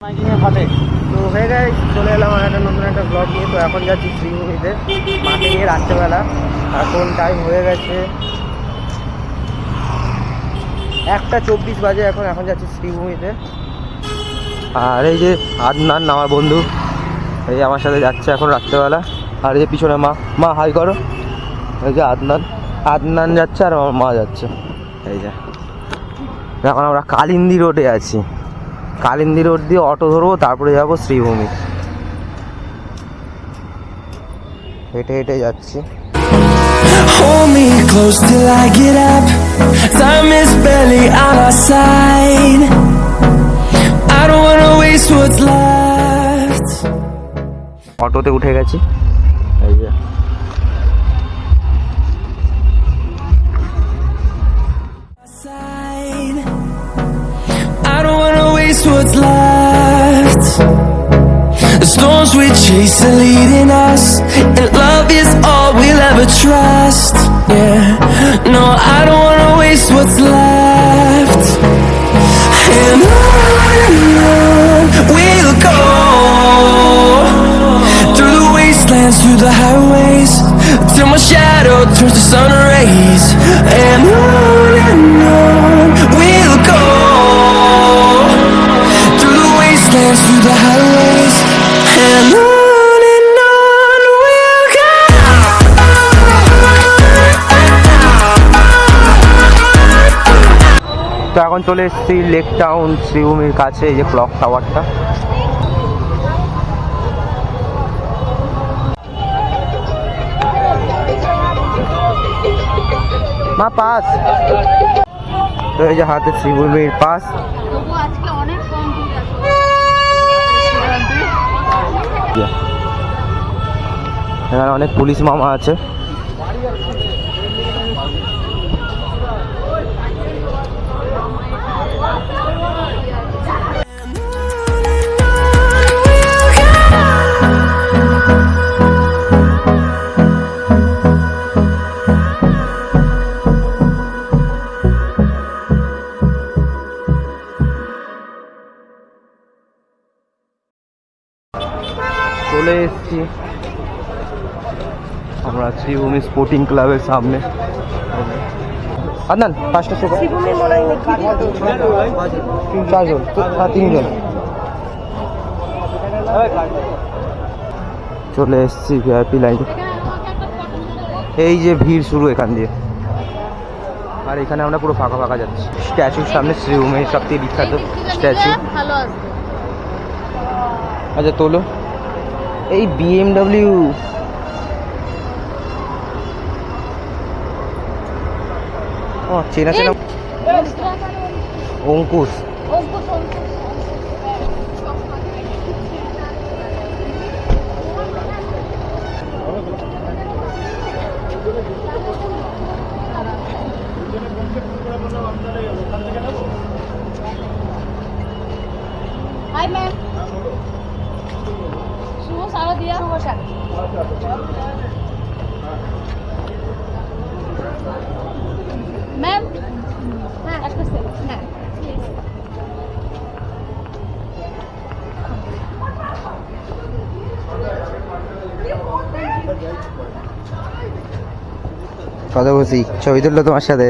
হাতে তো হয়ে গেছে, চলে এলাম আর একটা নতুন একটা ব্লগ নিয়ে। তো এখন যাচ্ছি শ্রীভূমিতে মাকে নিয়ে রাত্রেবেলা। এখন টাইম হয়ে গেছে 1:24 বাজে। এখন যাচ্ছি শ্রীভূমিতে। আর এই যে আদনান আমার বন্ধু, এই যে আমার সাথে যাচ্ছে এখন রাত্রেবেলা। আর এই যে পিছনে মা হাই করো। এই যে আদনান যাচ্ছে আর আমার মা যাচ্ছে। এই যে এখন আমরা কালিন্দী রোডে আছি। কালিন্দী রোড দিয়ে অটো ধরবো, তারপরে যাবো শ্রীভূমি। হেঁটে হেঁটে যাচ্ছি। Hold me close till I get up. Time is barely on our side. I don't wanna waste what's left. অটোতে উঠে গেছি। এই যে I don't wanna waste what's left. The storms we chase are leading us, and love is all we'll ever trust. Yeah, no, I don't wanna waste what's left. And on we'll go, through the wastelands, through the highways, till my shadow turns to sun rays. And on we'll go, through the wastelands, through the highways, and on we'll go. তো এখন চলে এসেছি lake town শ্রীভূমির কাছে। এই যে clock টাওয়ারটা। মা pass. তো এই যে হাতে শ্রীভূমির পাস। এখানে অনেক পুলিশ মামা আছে। চলে এসেছি আমরা শ্রীভূমি স্পোর্টিং ক্লাবের সামনে। আদনান 5টা শো চারজন, 3জন। চলে এসেছি ভিআইপি লাইনে। এই যে ভিড় শুরু এখান দিয়ে। আর এখানে আমরা পুরো ফাঁকা ফাঁকা যাচ্ছি। স্ট্যাচুর সামনে, শ্রীভূমির সবথেকে বিখ্যাত স্ট্যাচু। আচ্ছা তোলো। এই BMW ও চেনা অঙ্কুশ। হাই ম্যাম, শুভ শারদিয়া। শুভ শারদিয়া। ম্যাম হ্যাঁ একটা সেকেন্ড। হ্যাঁ কত খুশি ছবি তুললো তোমার সাথে।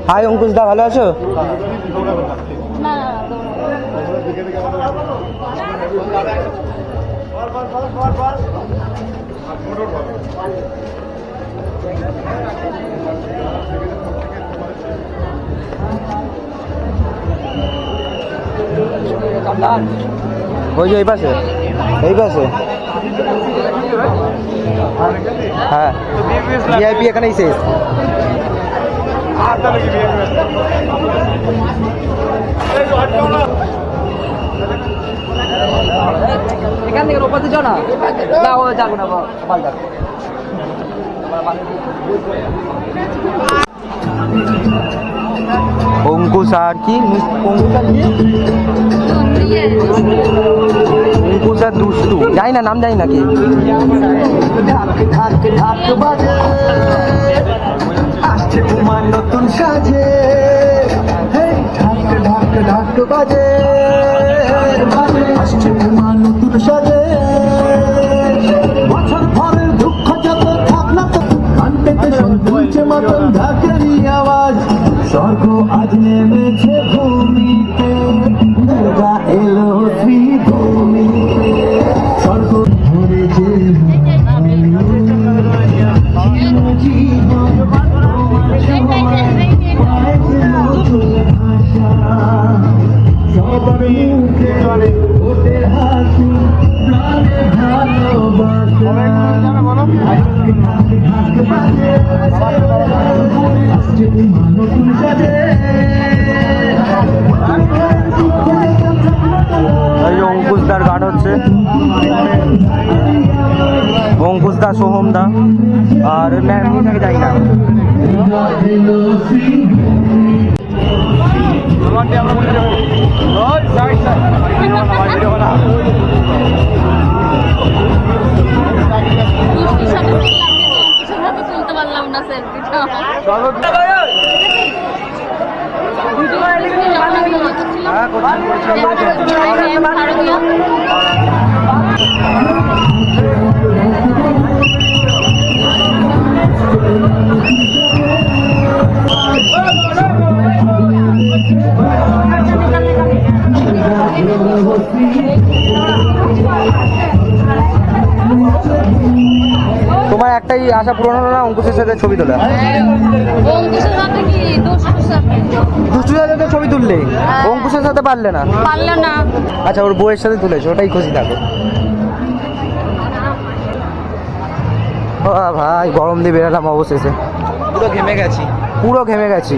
হাই অঙ্কুশ দা, ভালো আছো? না ওই যে এই পাশে হ্যাঁ ভিআইপি এখানেই শেষ। এখান থেকে ওপাতে যাও না, না ও যাবো না, ভাল যাবো। অঙ্কুশ আর কি অঙ্কুশ আর দুষ্টু, যাই না নাম যাই নাকি। আসছে তোমার নতুন সাজে, ঢাক ঢাক ঢাক বাজে, আসছে তোমার নতুন সাজে। বছর ভরের দুঃখ যত থাক না তো কান পেতে শুনছে মতন ঢাকেরই আওয়াজ। স্বর্গ আজ নেমেছে ভূমিতে, দুর্গা এলো শ্রীভূমিতে। স্বর্গ ধরেছে সবার মুখে ওঠে হাসি, প্রাণে ভালোবাসা। আসছে তোমার নতুন সাজে। এই যে অঙ্কুশ দার গান হচ্ছে, অঙ্কুশ দা, সোহম দা আর ম্যামকে যাই না। দুষ্টুর সাথে সেলফি তুলতে পারলাম না, সেলফিটা তোমার একটাই আশা পূরণ হলো না, অঙ্কুশের সাথে ছবি তোলা। অঙ্কুশের সাথে কি দুষ্টুর সাথে দুষ্টুর সাথে তো ছবি তুললে, অঙ্কুশের সাথে পারলে না। পারলে না। আচ্ছা, ওর বউয়ের সাথে তুলেছো, ওটাই খুশি থাকো। ও ভাই, গরম দিয়ে বেরোলাম অবশেষে, পুরো ঘেমে গেছি। পুরো ঘেমে গেছি।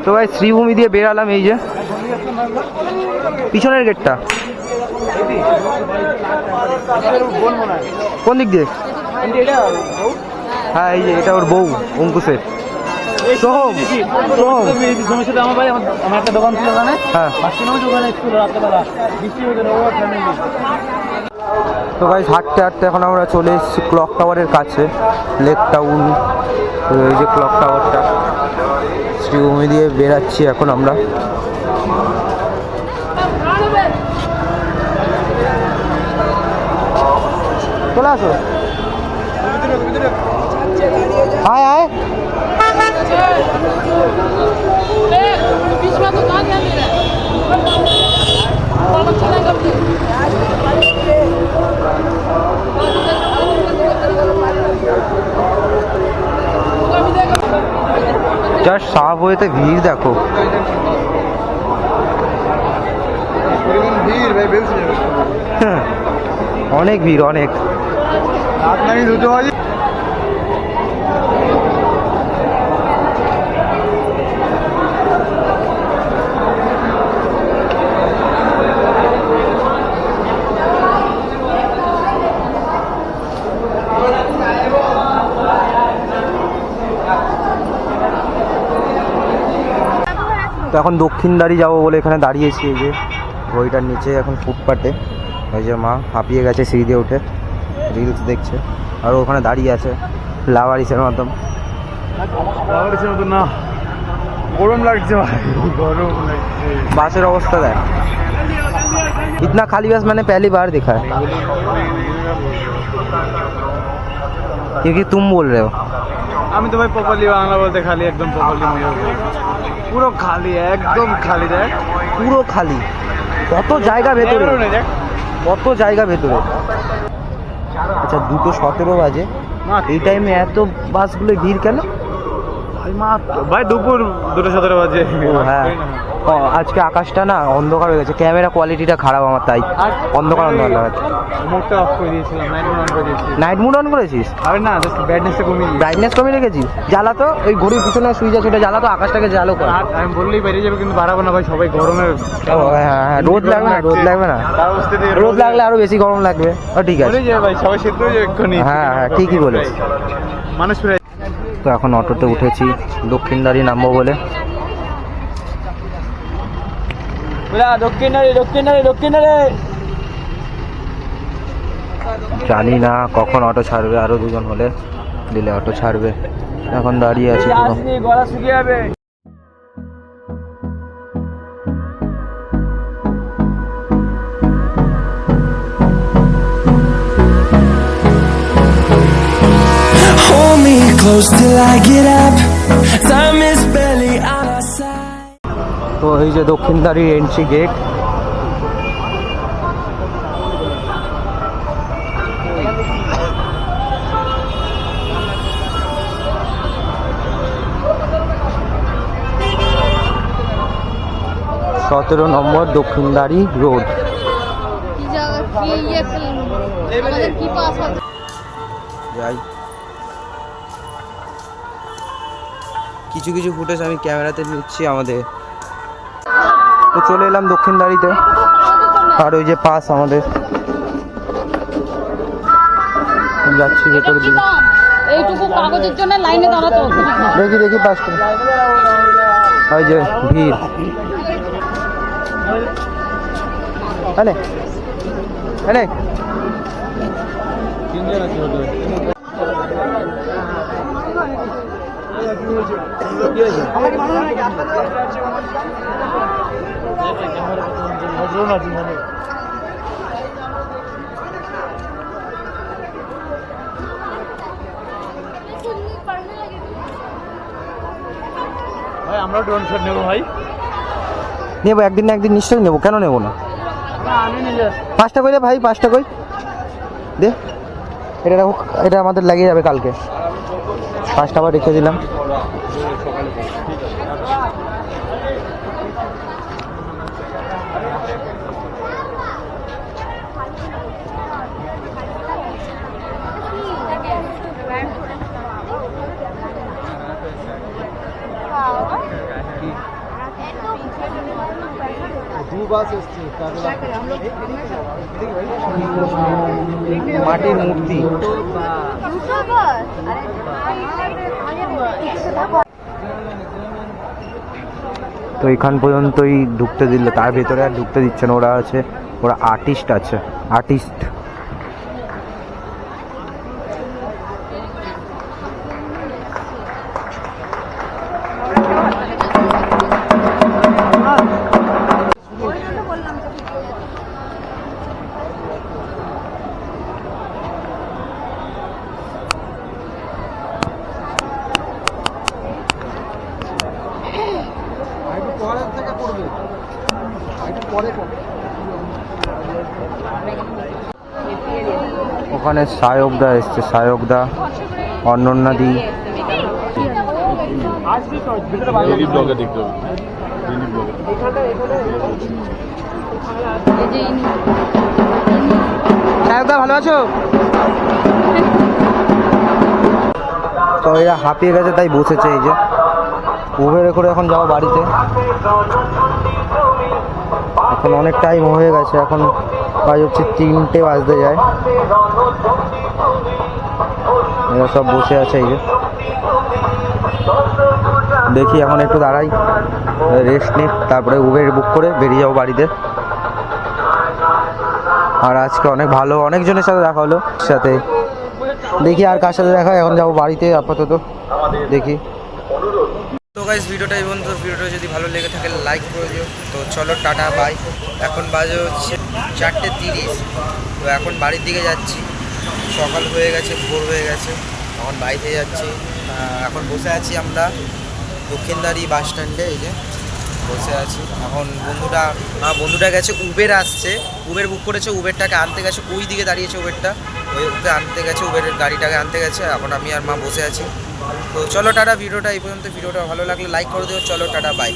তো ভাই শ্রীভূমি দিয়ে বেরালাম, এই যে পিছনের গেটটা। কোন দিক দিয়ে? হ্যাঁ, এই যে এটা ওর বউ অঙ্কুশের। সোহম, সোহম। আমার একটা দোকান ছিল ওখানে, হ্যাঁ। ওখানে স্কুল রাত্রেবেলা বৃষ্টি হয়েছে, তো ভাই হাঁটতে হাঁটতে এখন আমরা চলে এসেছি ক্লক টাওয়ারের কাছে, লেক টাউন। তো এই যে ক্লক টাওয়ারটা, শ্রীভূমি দিয়ে বেরাচ্ছি এখন আমরা। চলে আসো, আয় আয়। জাস্ট সাফ হয়েতে ভিড় দেখো। হ্যাঁ, অনেক ভিড়, অনেক। তো এখন দক্ষিণদারি যাবো বলে এখানে দাঁড়িয়েছি, এই যে ঘড়িটার নিচে এখন ফুটপাতে। ওই যে মা হাঁপিয়ে গেছে সিঁড়ি দিয়ে উঠে, রিলস দেখছে, আর ওখানে দাঁড়িয়ে আছে লাভারিসের মতন। না, গরম লাগছে ভাই, গরম লাগছে। বাসের অবস্থা দেখ, इतना खाली बस मैंने पहली बार देखा है। क्योंकि तुम बोल रहे हो। আমি তো ভাই প্রপারলি বাংলা বলতে খালি একদম প্রপারলি পুরো খালি, একদম খালি। দেখ পুরো খালি, কত জায়গা ভেতরে, কত জায়গা ভেতরে। আচ্ছা 2:17 বাজে, এই টাইমে এত বাসগুলো ভিড় কেন? ভাই মাত্র ভাই দুপুর 2:17 বাজে। ও হ্যাঁ, ও আজকে আকাশটা না অন্ধকার হয়ে গেছে, ক্যামেরা কোয়ালিটিটা খারাপ আমার, তাই অন্ধকার অন্ধকার লাগাচ্ছে। মুখটা অফ করে দিয়েছিলাম, নাইট মোড অন করে দিয়েছি। নাইট মোড অন করেছিস? আরে না, জাস্ট ব্রাইটনেসটা কমিয়ে দিয়েছি। ব্রাইটনেস কমিয়ে রেখেছিস? জ্বালা তো, ওই ঘড়ির পিছনে সুইচ আছে ওটা জ্বালা তো, আকাশটাকে জ্বালো কর। আর আমি বললেই বেরিয়ে যাবে, কিন্তু বাড়াবো না ভাই, সবাই গরমে। ও হ্যাঁ হ্যাঁ, রোদ লাগবে না, রোদ লাগবে না, তার অবস্থা দিয়ে রোদ লাগলে আরো বেশি গরম লাগবে। ও ঠিক আছে, যাবে ভাই, সবাই সিদ্ধ হয়ে যাবে এক্ষুনি। হ্যাঁ হ্যাঁ ঠিকই বলেছিস। মানুষ ফিরে তো এখন অটোতে উঠেছি দক্ষিণদারি নামবো বলে। জানি না কখন অটো ছাড়বে, আরো দুজন হলে দিলে অটো ছাড়বে। এখন দাঁড়িয়ে আছি পুরো। গলা শুকিয়ে যাবে। Hold me close till I get up. Time is barely on our side. তো এই যে দক্ষিণদারি এন্ট্রি গেট। সতেরো নম্বর দক্ষিণদারি রোড। কি জায়গা, কি আমাদের কি পাস আছে? যাই, কিছু কিছু ফুটেজ আমি ক্যামেরাতে নিচ্ছি আমাদের। তো চলে এলাম দক্ষিণদারিতে, আর ওই যে পাস আমাদের, যাচ্ছি ভেতরের দিকে। এইটুকু কাগজের জন্য লাইনে দাঁড়াতে হতো। দেখি দেখি পাসটা, ওই যে ভিড়। হ্যাঁ হ্যাঁ, তিনজন আছে হতে। ভাই আমরা ড্রোন শট নেবো ভাই। নেবো একদিন না একদিন নিশ্চয়ই নেবো, কেন নেবো না? আমি নিয়ে যাস। 5টা করে ভাই, 5টা কই দে, এটা রাখো, এটা আমাদের লাগিয়ে যাবে কালকে। 5টা আবার রেখে দিলাম। মাটির মূর্তি। তো এখান পর্যন্তই ঢুকতে দিল, তার ভেতরে আর ঢুকতে দিচ্ছে না। ওরা আছে, ওরা আর্টিস্ট আছে, আর্টিস্ট। ওখানে সায়কদা এসছে, সায়কদা, অনন্যাদি। সায়কদা ভালো আছো? তো এরা হাঁপিয়ে গেছে তাই বসেছে। এই যে উবেরে করে এখন যাবো বাড়িতে। এখন অনেক টাইম হয়ে গেছে, এখন বাজ হচ্ছে 3টে বাজতে যায়। এরা সব বসে আছে। এই যে দেখি এখন একটু দাঁড়াই, রেস্ট নিই, তারপরে উবের বুক করে বেরিয়ে যাবো বাড়িতে। আর আজকে অনেক ভালো, অনেকজনের সাথে দেখা হলো, সাথে দেখি আর কার সাথে দেখা হয়। এখন যাবো বাড়িতে আপাতত, দেখি। তো গাইস ভিডিওটা এই পর্যন্ত। ভিডিওটা যদি ভালো লেগে থাকে লাইক করে দিও। তো চলো টাটা বাই। এখন বাজে হচ্ছে 4:30। তো এখন বাড়ির দিকে যাচ্ছি, সকাল হয়ে গেছে, ভোর হয়ে গেছে, এখন বাড়িতে যাচ্ছি। এখন বসে আছি আমরা দক্ষিণদারি বাস স্ট্যান্ডে। এই যে বসে আছি। এখন বন্ধুটা গেছে, উবের আসছে, উবের বুক করেছে, উবেরটাকে আনতে গেছে, ওই দিকে দাঁড়িয়েছে উবেরটা, ওকে আনতে গেছে, উবেরের গাড়িটাকে আনতে গেছে। এখন আমি আর মা বসে আছি। তো চলো টাটা, ভিডিওটা এই পর্যন্ত। ভিডিওটা ভালো লাগলে লাইক করে দিও। চলো টাটা, বাই।